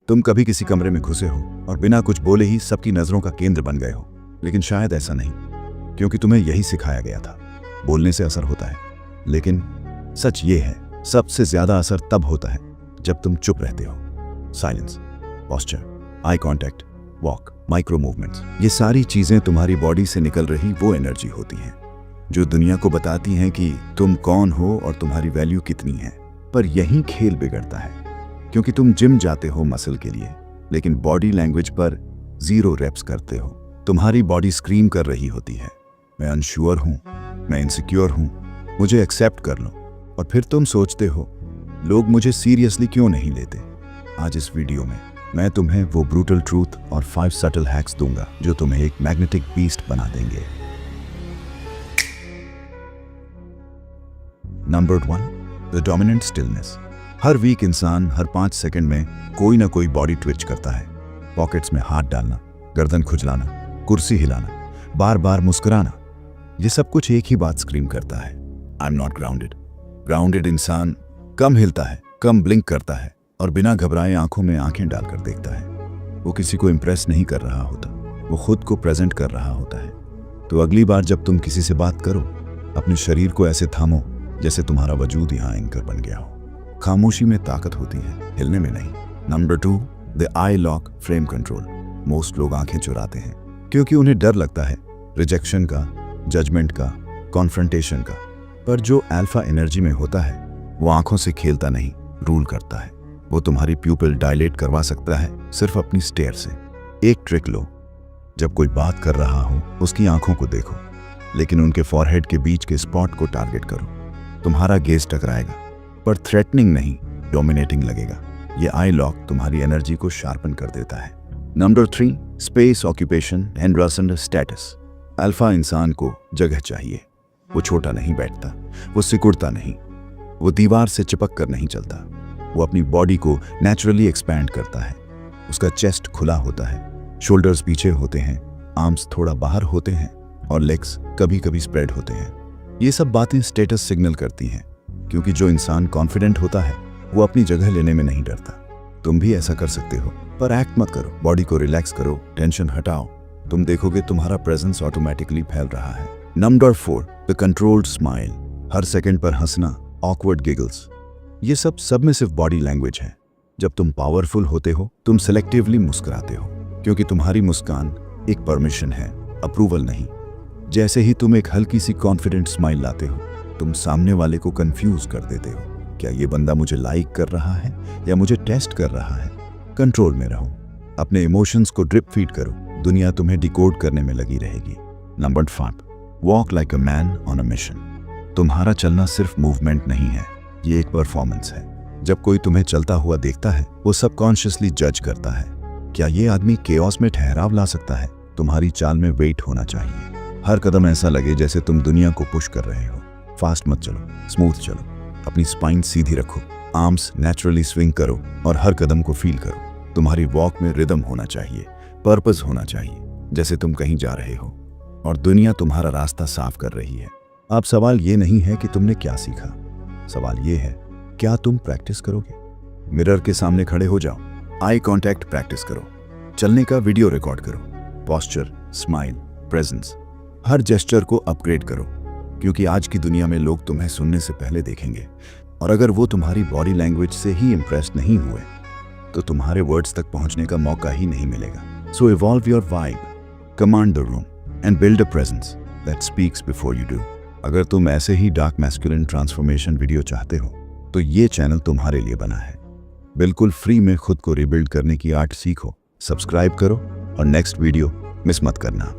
तुम कभी किसी कमरे में घुसे हो और बिना कुछ बोले ही सबकी नजरों का केंद्र बन गए हो, लेकिन शायद ऐसा नहीं, क्योंकि तुम्हें यही सिखाया गया था, बोलने से असर होता है। लेकिन सच ये है, सबसे ज्यादा असर तब होता है जब तुम चुप रहते हो। Silence, posture, eye contact, walk, micro movements, ये सारी चीजें तुम्हारी बॉडी से निकल रही वो एनर्जी होती हैं जो दुनिया को बताती हैं कि तुम कौन हो और तुम्हारी वैल्यू कितनी है। पर यही खेल बिगड़ता है, क्योंकि तुम जिम जाते हो मसल के लिए, लेकिन बॉडी लैंग्वेज पर 0 रेप्स करते हो। तुम्हारी बॉडी स्क्रीम कर रही होती है, मैं अनश्योर हूं, मैं इनसिक्योर हूं, मुझे एक्सेप्ट कर लो। और फिर तुम सोचते हो, लोग मुझे सीरियसली क्यों नहीं लेते। आज इस वीडियो में मैं तुम्हें वो ब्रूटल ट्रूथ और 5 सटल हैक्स दूंगा जो तुम्हें एक मैग्नेटिक बीस्ट बना देंगे। Number 1, the dominant stillness. हर वीक इंसान हर 5 सेकंड में कोई ना कोई बॉडी ट्विच करता है। पॉकेट्स में हाथ डालना, गर्दन खुजलाना, कुर्सी हिलाना, बार बार मुस्कुराना, ये सब कुछ एक ही बात स्क्रीम करता है, I am not grounded. Grounded इंसान कम हिलता है, कम ब्लिंक करता है और बिना घबराए आंखों में आंखें डालकर देखता है। वो किसी को इंप्रेस नहीं कर रहा होता, वो खुद को प्रेजेंट कर रहा होता है। तो अगली बार जब तुम किसी से बात करो, अपने शरीर को ऐसे थामो जैसे तुम्हारा वजूद यहाँ एंकर बन गया हो। खामोशी में ताकत होती है, हिलने में नहीं। Number 2, the I lock frame control. Most लोग आंखें चुराते हैं क्योंकि उन्हें डर लगता है रिजेक्शन का, जजमेंट का, कॉन्फ्रंटेशन का। पर जो अल्फा एनर्जी में होता है वो आंखों से खेलता नहीं, रूल करता है। वो तुम्हारी प्यूपिल डायलेट करवा सकता है सिर्फ अपनी स्टेयर से। एक ट्रिक लो, जब कोई बात कर रहा हो उसकी आंखों को देखो, लेकिन उनके फॉरहेड के बीच के स्पॉट को टारगेट करो। तुम्हारा गेज टकराएगा, पर थ्रेटनिंग नहीं, डोमिनेटिंग लगेगा। ये आई लॉक तुम्हारी एनर्जी को शार्पन कर देता है। Number 3, space occupation and Roshan status. Alpha इंसान को जगह चाहिए। वो छोटा नहीं बैठता, वो सिकुड़ता नहीं, वो दीवार से चिपक कर नहीं चलता। वो अपनी बॉडी को नेचुरली एक्सपैंड करता है। उसका चेस्ट खुला होता है, शोल्डर्स पीछे होते हैं, आर्म्स थोड़ा बाहर होते हैं और लेग्स कभी कभी स्प्रेड होते हैं। ये सब बातें स्टेटस सिग्नल करती हैं, क्योंकि जो इंसान कॉन्फिडेंट होता है वो अपनी जगह लेने में नहीं डरता। तुम भी ऐसा कर सकते हो, पर एक्ट मत करो। बॉडी को रिलैक्स करो, टेंशन हटाओ। तुम देखोगे तुम्हारा प्रेजेंस ऑटोमेटिकली फैल रहा है। Number 4, the controlled smile. Her second पर हंसना, ऑकवर्ड गिगल्स, ये सब में सिर्फ बॉडी लैंग्वेज है। जब तुम पावरफुल होते हो तुम सिलेक्टिवली मुस्कुराते हो, क्योंकि तुम्हारी मुस्कान एक परमिशन है, अप्रूवल नहीं। जैसे ही तुम एक हल्की सी कॉन्फिडेंट स्माइल लाते हो, तुम सामने वाले को कंफ्यूज कर देते हो। क्या ये बंदा मुझे लाइक कर रहा है या मुझे टेस्ट कर रहा है। कंट्रोल में रहो, अपने इमोशंस को ड्रिप फीड करो, दुनिया तुम्हें डिकोड करने में लगी रहेगी। Number 5, walk like a man on a mission. तुम्हारा चलना सिर्फ मूवमेंट नहीं है, ये एक परफॉर्मेंस है। जब कोई तुम्हें चलता हुआ देखता है वो सबकॉन्शियसली जज करता है, क्या ये आदमी केओस में ठहराव ला सकता है। तुम्हारी चाल में वेट होना चाहिए। हर कदम ऐसा लगे जैसे तुम दुनिया को पुश कर रहे हो। फास्ट मत चलो, स्मूथ चलो, अपनी स्पाइन सीधी रखो, आर्म्स नेचुरली स्विंग करो और हर कदम को फील करो। तुम्हारी वॉक में रिदम होना चाहिए, पर्पस होना चाहिए, जैसे तुम कहीं जा रहे हो और दुनिया तुम्हारा रास्ता साफ कर रही है। अब सवाल ये नहीं है कि तुमने क्या सीखा, सवाल ये है क्या तुम प्रैक्टिस करोगे। मिरर के सामने खड़े हो जाओ, आई कांटेक्ट प्रैक्टिस करो, चलने का वीडियो रिकॉर्ड करो, पोस्चर, स्माइल, प्रेजेंस, हर जेस्चर को अपग्रेड करो, क्योंकि आज की दुनिया में लोग तुम्हें सुनने से पहले देखेंगे। और अगर वो तुम्हारी बॉडी लैंग्वेज से ही इंप्रेस नहीं हुए तो तुम्हारे वर्ड्स तक पहुंचने का मौका ही नहीं मिलेगा। So evolve your vibe, command the room and build a presence that speaks before you do. अगर तुम ऐसे ही डार्क मैस्कुलिन ट्रांसफॉर्मेशन वीडियो चाहते हो तो ये चैनल तुम्हारे लिए बना है। बिल्कुल फ्री में खुद को रिबिल्ड करने की आर्ट सीखो, सब्सक्राइब करो और नेक्स्ट वीडियो मिस मत करना।